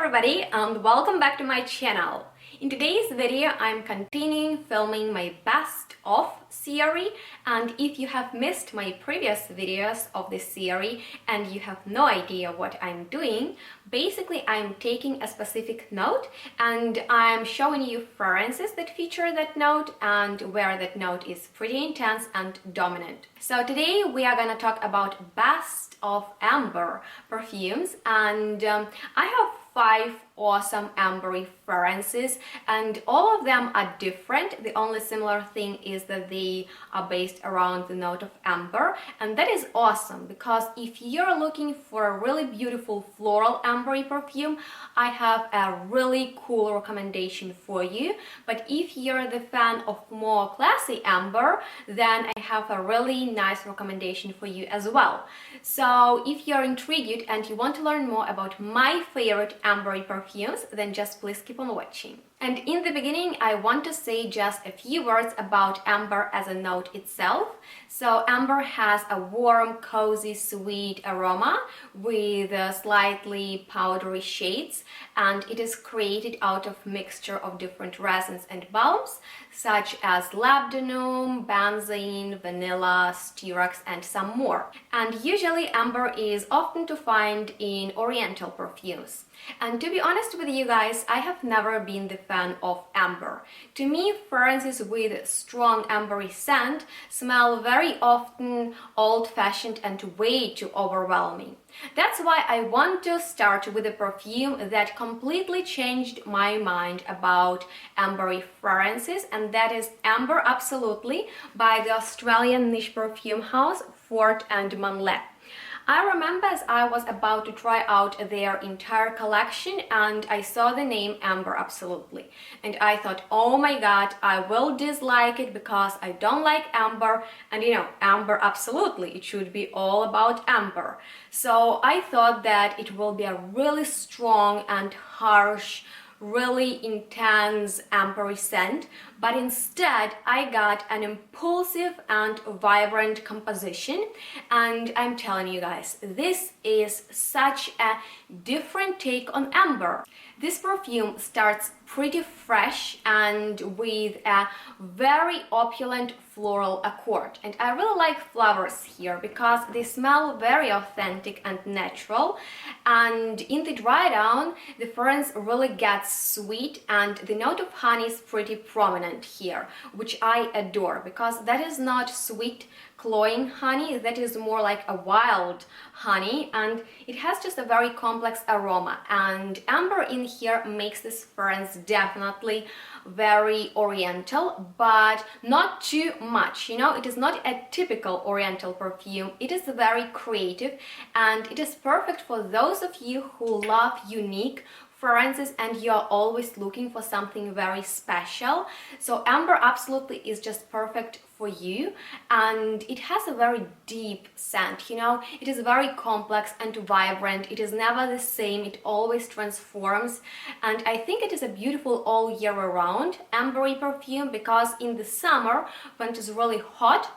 everybody and welcome back to my channel. In today's video I'm continuing filming my best of series, and if you have missed my previous videos of this series and you have no idea what I'm doing, basically I'm taking a specific note and I'm showing you fragrances that feature that note and where that note is pretty intense and dominant. So today we are gonna talk about best of amber perfumes, and I have 5 awesome ambery fragrances and all of them are different. The only similar thing is that they are based around the note of amber, and that is awesome because if you're looking for a really beautiful floral ambery perfume, I have a really cool recommendation for you. But if you're the fan of more classy amber, then I have a really nice recommendation for you as well. So if you're intrigued and you want to learn more about my favorite ambery perfumes, then just please keep on watching. And in the beginning, I want to say just a few words about amber as a note itself. So amber has a warm, cozy, sweet aroma with slightly powdery shades, and it is created out of mixture of different resins and balms such as labdanum, benzoin, vanilla, styrax, and some more. And usually amber is often to find in oriental perfumes. And to be honest with you guys, I have never been the fan of amber. To me, fragrances with strong ambery scent smell very often old-fashioned and way too overwhelming. That's why I want to start with a perfume that completely changed my mind about ambery fragrances, and that is Amber Absolutely by the Australian niche perfume house fort&manle. I remember as I was about to try out their entire collection and I saw the name Amber Absolutely, and I thought, oh my god, I will dislike it because I don't like amber, and you know, Amber Absolutely, it should be all about amber. So I thought that it will be a really strong and harsh, really intense ambery scent, but instead I got an impulsive and vibrant composition, and I'm telling you guys, this is such a different take on amber. This perfume starts pretty fresh and with a very opulent floral accord, and I really like flowers here because they smell very authentic and natural, and in the dry down the fragrance really gets sweet and the note of honey is pretty prominent here, which I adore because that is not sweet cloying honey, that is more like a wild honey, and it has just a very complex aroma, and amber in here makes this fragrance definitely very oriental, but not too much. You know, it is not a typical oriental perfume, it is very creative, and it is perfect for those of you who love unique fragrances and you're always looking for something very special. So Amber Absolutely is just perfect for you, and it has a very deep scent. You know, it is very complex and vibrant, it is never the same, it always transforms, and I think it is a beautiful all year around ambery perfume because in the summer when it is really hot,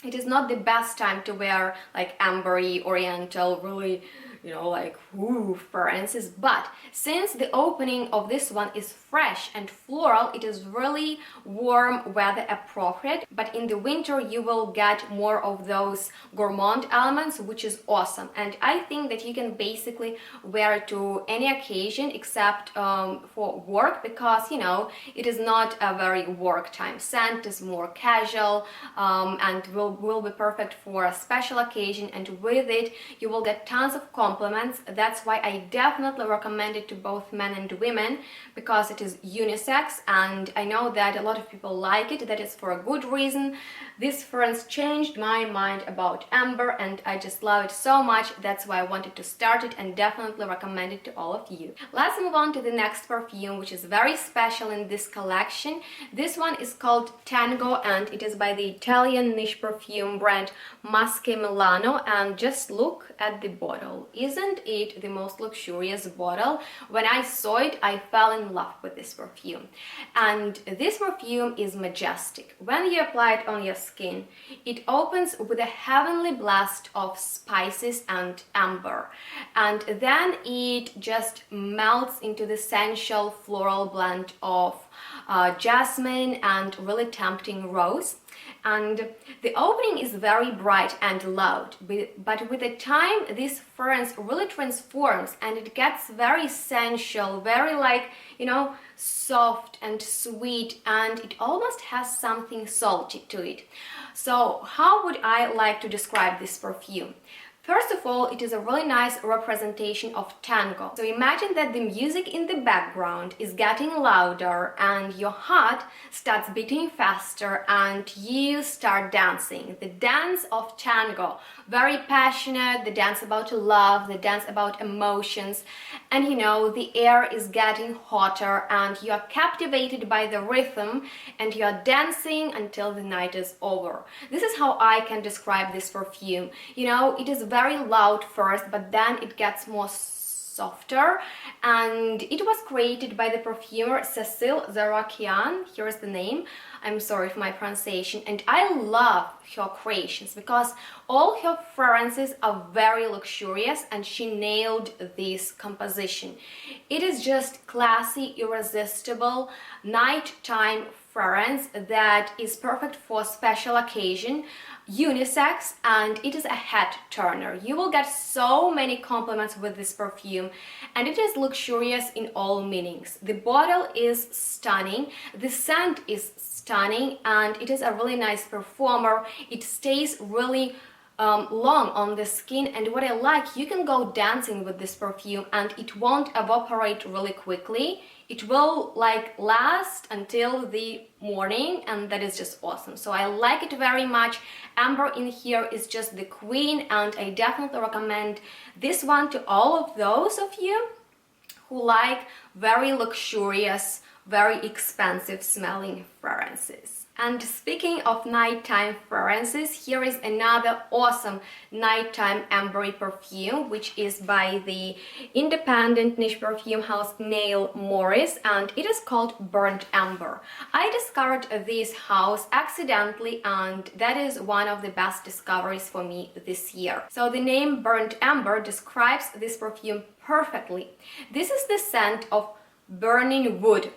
it is not the best time to wear like ambery oriental really, you know, like ooh fragrances, but since the opening of this one is fresh and floral, it is really warm weather appropriate, but in the winter you will get more of those gourmand elements, which is awesome, and I think that you can basically wear it to any occasion except for work, because you know it is not a very work time scent, is more casual, and will be perfect for a special occasion, and with it you will get tons of compliments. That's why I definitely recommend it to both men and women, because it is unisex, and I know that a lot of people like it. That is for a good reason. This fragrance changed my mind about amber and I just love it so much. That's why I wanted to start it and definitely recommend it to all of you. Let's move on to the next perfume, which is very special in this collection. This one is called Tango and it is by the Italian niche perfume brand Musky Milano, and just look at the bottle. isn't it the most luxurious bottle? When I saw it, I fell in love with this perfume. And this perfume is majestic. When you apply it on your skin, it opens with a heavenly blast of spices and amber, and then it just melts into the sensual floral blend of jasmine and really tempting rose. And the opening is very bright and loud, but with the time this fragrance really transforms and it gets very sensual, very like, you know, soft and sweet, and it almost has something salty to it. So how would I like to describe this perfume? First of all, it is a really nice representation of tango. So imagine that the music in the background is getting louder and your heart starts beating faster and you start dancing. The dance of tango, very passionate, the dance about love, the dance about emotions. And you know, the air is getting hotter and you are captivated by the rhythm and you are dancing until the night is over. This is how I can describe this perfume. You know, it is very loud first, but then it gets more softer, and it was created by the perfumer Cecile Zarakian. Here's the name. I'm sorry for my pronunciation, and I love her creations because all her fragrances are very luxurious and she nailed this composition. It is just classy, irresistible, nighttime fragrance that is perfect for special occasion, unisex, and it is a head turner. You will get so many compliments with this perfume, and it is luxurious in all meanings. The bottle is stunning, the scent is stunning, and it is a really nice perfumer. It stays really long on the skin, and what I like, you can go dancing with this perfume and it won't evaporate really quickly. It will like last until the morning, and that is just awesome. So I like it very much. Amber in here is just the queen, and I definitely recommend this one to all of those of you who like very luxurious, very expensive smelling fragrances. And speaking of nighttime fragrances, here is another awesome nighttime ambery perfume, which is by the independent niche perfume house Neil Morris, and it is called Burnt Amber. I discovered this house accidentally, and that is one of the best discoveries for me this year. So the name Burnt Amber describes this perfume perfectly. This is the scent of burning wood.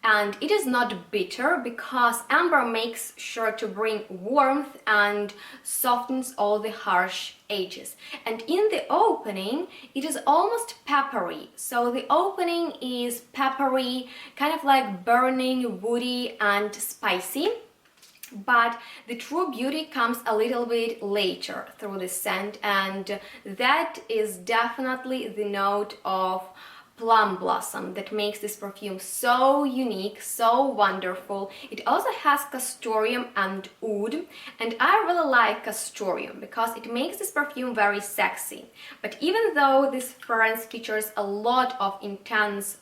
And it is not bitter because amber makes sure to bring warmth and softens all the harsh edges. And in the opening, it is almost peppery. So the opening is peppery, kind of like burning, woody and spicy. But the true beauty comes a little bit later through the scent, and that is definitely the note of plum blossom that makes this perfume so unique, so wonderful. It also has castoreum and oud, and I really like castoreum because it makes this perfume very sexy. But even though this fragrance features a lot of intense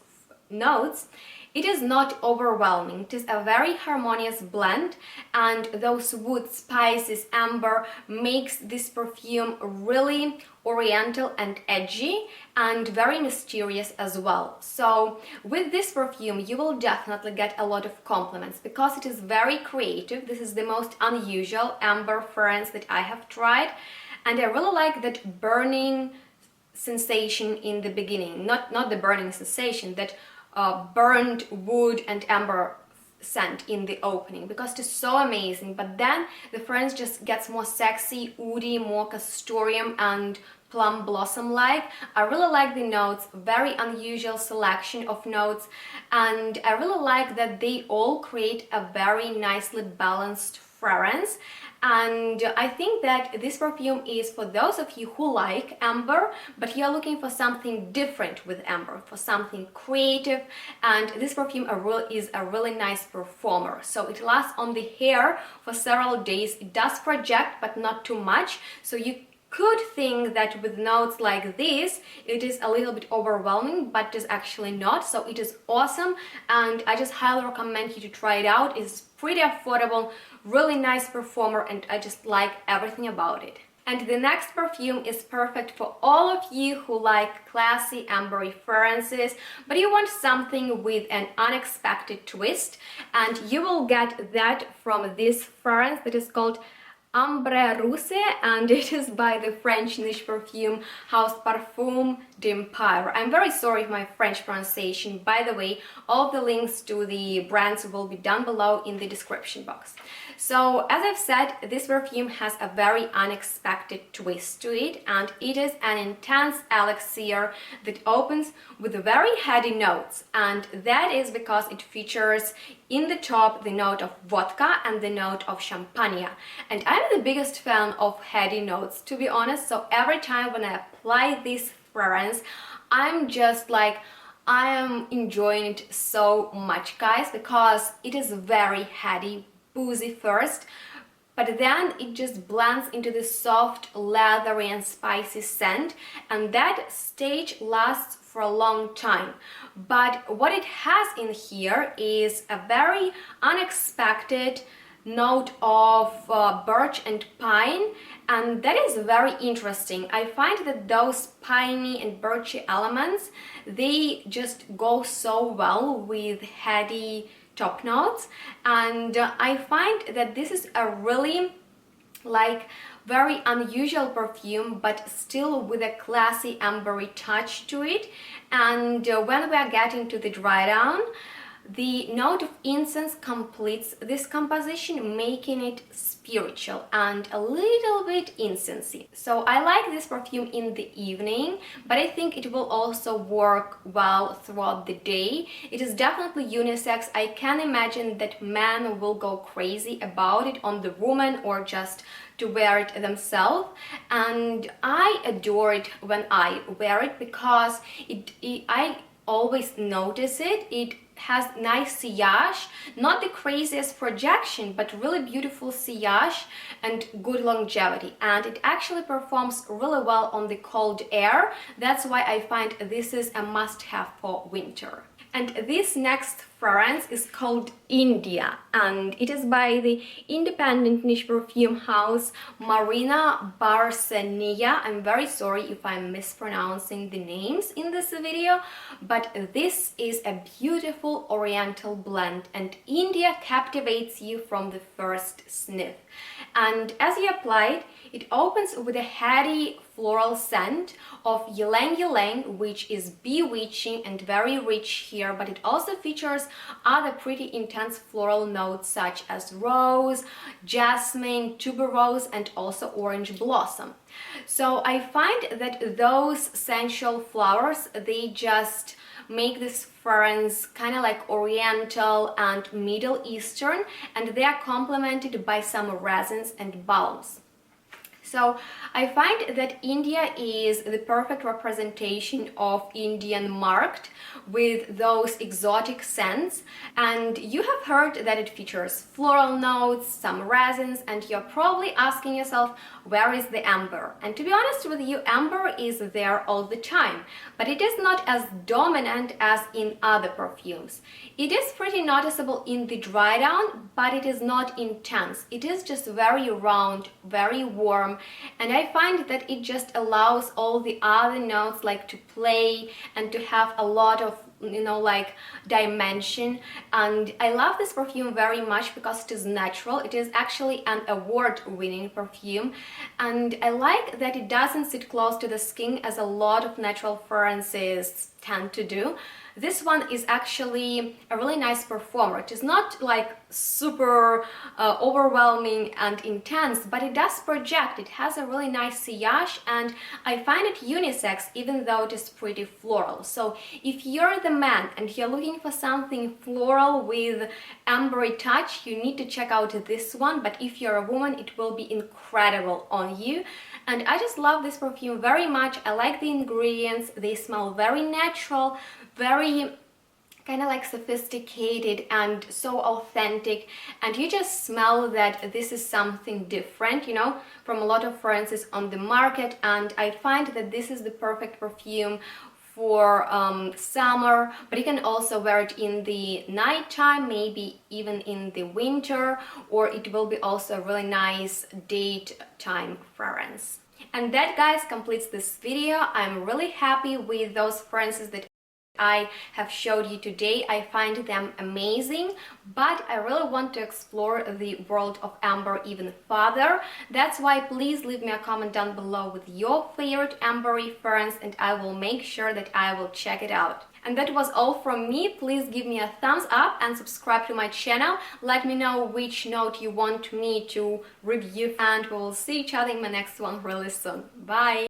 notes, it is not overwhelming. It is a very harmonious blend, and those wood, spices, amber makes this perfume really oriental and edgy and very mysterious as well. So with this perfume you will definitely get a lot of compliments because it is very creative. This is the most unusual amber fragrance that I have tried, and I really like that burning sensation in the beginning, not the burning sensation, that burnt wood and amber scent in the opening, because it is so amazing. But then the fragrance just gets more sexy, woody, more castoreum and plum blossom like. I really like the notes, very unusual selection of notes, and I really like that they all create a very nicely balanced fragrance. And I think that this perfume is for those of you who like amber, but you're looking for something different with amber, for something creative, and this perfume is a really nice performer. So it lasts on the hair for several days. It does project, but not too much, so you could think that with notes like this it is a little bit overwhelming, but it is actually not. So it is awesome, and I just highly recommend you to try it out. It's pretty affordable, really nice performer, and I just like everything about it. And the next perfume is perfect for all of you who like classy ambery fragrances, but you want something with an unexpected twist, and you will get that from this fragrance that is called Ambre, and it is by the French niche perfume house Parfum d'Empire. I'm very sorry for my French pronunciation. By the way, all the links to the brands will be down below in the description box. So, as I've said, this perfume has a very unexpected twist to it, and it is an intense elixir that opens with very heady notes, and that is because it features in the top the note of vodka and the note of champagne. And I'm the biggest fan of heady notes, to be honest, so every time when I apply this fragrance, I'm just like, I am enjoying it so much, guys, because it is very heady, boozy first, but then it just blends into the soft, leathery and spicy scent, and that stage lasts for a long time. But what it has in here is a very unexpected note of birch and pine, and that is very interesting. I find that those piney and birchy elements, they just go so well with heady top notes, and I find that this is a really very unusual perfume, but still with a classy ambery touch to it. And when we are getting to the dry down, the note of incense completes this composition, making it spiritual and a little bit incensey. So I like this perfume in the evening, but I think it will also work well throughout the day. It is definitely unisex. I can imagine that men will go crazy about it on the woman or just to wear it themselves, and I adore it when I wear it because I always notice it. It has nice sillage, not the craziest projection, but really beautiful sillage and good longevity, and it actually performs really well on the cold air. That's why I find this is a must-have for winter. And this next fragrance is called India, and it is by the independent niche perfume house Marina Sania. I'm very sorry if I'm mispronouncing the names in this video, but this is a beautiful oriental blend, and India captivates you from the first sniff. And as you apply it, it opens with a heady floral scent of ylang ylang, which is bewitching and very rich here, but it also features other pretty intense floral notes such as rose, jasmine, tuberose, and also orange blossom. So I find that those sensual flowers, they just make this fragrance kind of like oriental and Middle Eastern, and they are complemented by some resins and balms. So I find that India is the perfect representation of Indian market with those exotic scents, and you have heard that it features floral notes, some resins, and you're probably asking yourself, where is the amber? And to be honest with you, amber is there all the time, but it is not as dominant as in other perfumes. It is pretty noticeable in the dry down, but it is not intense. It is just very round, very warm, and I find that it just allows all the other notes like to play and to have a lot of dimension. And I love this perfume very much because it is natural. It is actually an award-winning perfume, and I like that it doesn't sit close to the skin as a lot of natural fragrances tend to do. This one is actually a really nice performer. It is not like super overwhelming and intense, but it does project. It has a really nice sillage, and I find it unisex even though it is pretty floral. So if you're the man and you're looking for something floral with ambery touch, you need to check out this one, but if you're a woman, it will be incredible on you. And I just love this perfume very much. I like the ingredients. They smell very natural, very kind of like sophisticated and so authentic, and you just smell that this is something different, from a lot of fragrances on the market. And I find that this is the perfect perfume for summer, but you can also wear it in the nighttime, maybe even in the winter, or it will be also a really nice daytime fragrance. And that, guys, completes this video. I'm really happy with those fragrances that I have showed you today. I find them amazing, but I really want to explore the world of amber even further. That's why please leave me a comment down below with your favorite ambery fragrance, and I will make sure that I will check it out. And that was all from me. Please give me a thumbs up and subscribe to my channel. Let me know which note you want me to review, and we'll see each other in my next one really soon. Bye!